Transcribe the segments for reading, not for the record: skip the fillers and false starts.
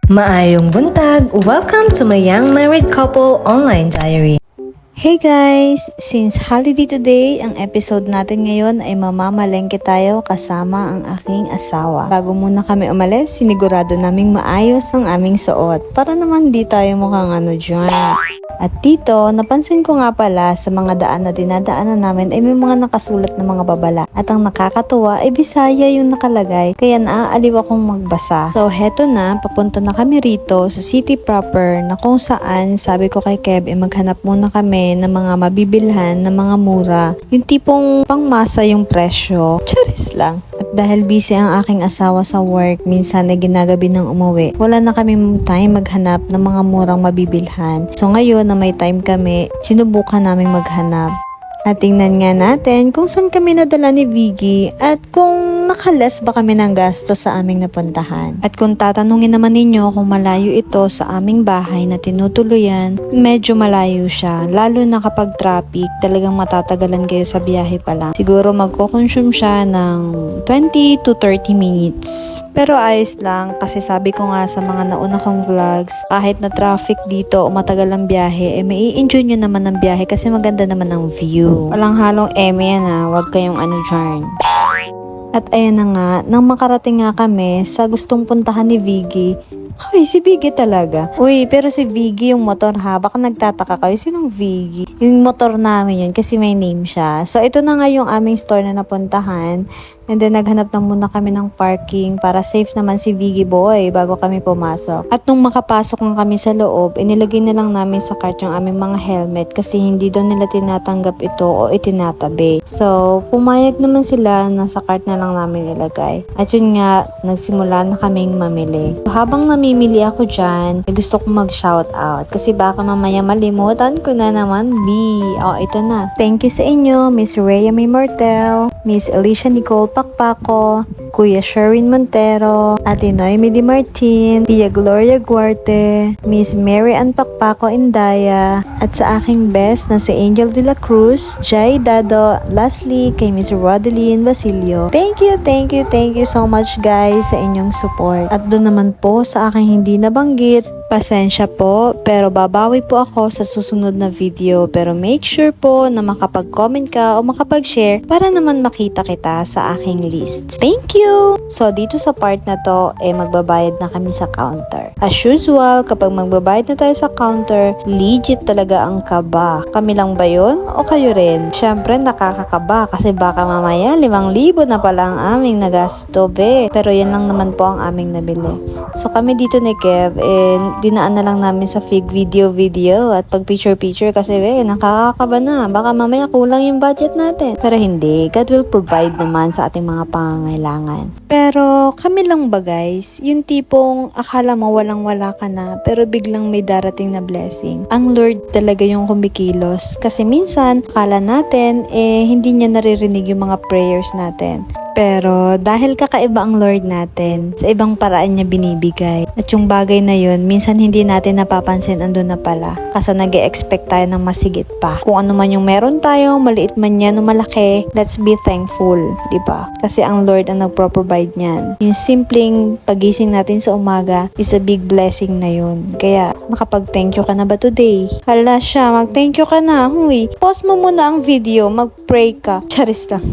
Maayong buntag! Welcome to my Young Married Couple Online Diary. Hey guys! Since holiday today, ang episode natin ngayon ay mamamalengke tayo kasama ang aking asawa. Bago muna kami umalis, sinigurado naming maayos ang aming suot para naman di tayo mukhang dyan. At dito, napansin ko nga pala sa mga daan na dinadaanan namin ay may mga nakasulat na mga babala. At ang nakakatuwa ay Bisaya yung nakalagay, kaya naaaliw akong magbasa. So heto na, papunta na kami rito sa city proper na kung saan sabi ko kay Kev maghanap muna kami ng mga mabibilhan na mga mura. Yung tipong pangmasa yung presyo. Charis lang. At dahil busy ang aking asawa sa work, minsan ay ginagabi ng umuwi. Wala na kami time maghanap ng mga murang mabibilhan. So ngayon na may time kami, sinubukan naming maghanap. At tingnan nga natin kung saan kami nadala ni Viggy at kung nakales ba kami ng gasto sa aming napuntahan. At kung tatanungin naman ninyo kung malayo ito sa aming bahay na tinutuluyan, medyo malayo siya. Lalo na kapag traffic, talagang matatagalan kayo sa biyahe pa lang. Siguro magko-consume siya ng 20 to 30 minutes. Pero ayos lang kasi sabi ko nga sa mga nauna kong vlogs, kahit na traffic dito o matagal ang biyahe, may i-enjoy nyo naman ang biyahe kasi maganda naman ang view. Walang halong eme yan huwag kayong dyan. At ayan na nga, nang makarating nga kami sa gustong puntahan ni Viggy. Hoy, si Viggy talaga. Uy, pero si Viggy yung motor baka nagtataka kayo, sinong Viggy? Yung motor namin yun kasi may name siya. So ito na nga yung aming store na napuntahan. And then naghanap na muna kami ng parking para safe naman si Viggy boy bago kami pumasok. At nung makapasok nga kami sa loob, inilagay na lang namin sa cart yung aming mga helmet kasi hindi daw nila tinatanggap ito o itinatabi. So pumayag naman sila na sa cart na lang namin ilagay. At yun nga, nagsimula na kaming mamili. So, habang namimili ako dyan, gusto kong mag-shout out kasi baka mamaya malimutan ko na naman ito na. Thank you sa inyo, Miss Rhea May Martel, Miss Alicia Nicole Pakpako, Kuya Sherwin Montero, Ate Noemi Di Martin, Tia Gloria Guarte, Miss Mary Ann Pakpako Indaya, at sa aking best na si Angel de la Cruz, Jai Dado, lastly kay Miss Rodeline Basilio. Thank you so much guys sa inyong support. At doon naman po sa aking hindi nabanggit, pasensya po, pero babawi po ako sa susunod na video. Pero make sure po na makapag-comment ka o makapag-share para naman makita kita sa aking list. Thank you! So, dito sa part na to, magbabayad na kami sa counter. As usual, kapag magbabayad na tayo sa counter, legit talaga ang kaba. Kami lang ba yun? O kayo rin? Syempre, nakakakaba kasi baka mamaya 5,000 na pala ang aming nagasto, be. Pero yan lang naman po ang aming nabili. So, kami dito ni Kev, dinaan na lang namin sa fig video at pag picture kasi nakakakaba na. Baka mamaya kulang yung budget natin. Pero hindi, God will provide naman sa ating mga pangangailangan. Pero kami lang ba guys, yung tipong akala mo walang-wala ka na pero biglang may darating na blessing. Ang Lord talaga yung kumikilos kasi minsan akala natin hindi niya naririnig yung mga prayers natin. Pero dahil kakaiba ang Lord natin, sa ibang paraan niya binibigay. At yung bagay na yun, minsan hindi natin napapansin andun na pala. Kasi nag-e-expect tayo ng masigit pa. Kung ano man yung meron tayo, maliit man yan o malaki, let's be thankful, diba? Kasi ang Lord ang nagpro-provide niyan. Yung simpleng pagising natin sa umaga is a big blessing na yun. Kaya, makapag-thank you ka na ba today? Hala siya, mag-thank you ka na. Huy, pause mo muna ang video, mag-pray ka. Charis lang.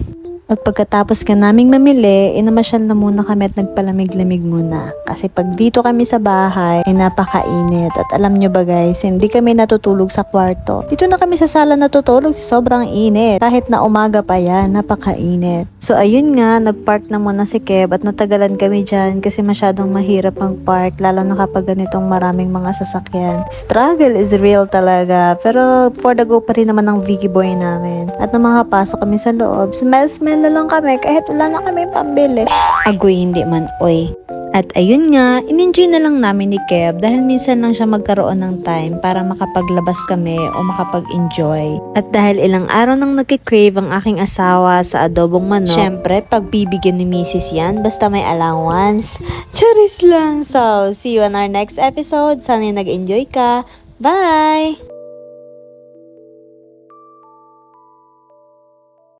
At pagkatapos ka naming mamili, namasyal na muna kami at nagpalamig-lamig muna. Kasi pag dito kami sa bahay, ay napakainit. At alam nyo ba guys, hindi kami natutulog sa kwarto. Dito na kami sa sala natutulog sa sobrang init. Kahit na umaga pa yan, napakainit. So ayun nga, nagpark na muna si Kev at natagalan kami dyan kasi masyadong mahirap ang park. Lalo na kapag ganitong maraming mga sasakyan. Struggle is real talaga. Pero for the go pa rin naman ng Viggy boy namin. At nang makapasok kami sa loob, smell na lang kami kahit wala na kami pambili. Agoy, hindi man, oy. At ayun nga, in-enjoy na lang namin ni Kev dahil minsan lang siya magkaroon ng time para makapaglabas kami o makapag-enjoy. At dahil ilang araw nang nagkikrave ang aking asawa sa adobong manok, syempre, pagbibigyan ni Mrs. yan basta may allowance. Charis lang! So, see you on our next episode. Sana nag-enjoy ka. Bye!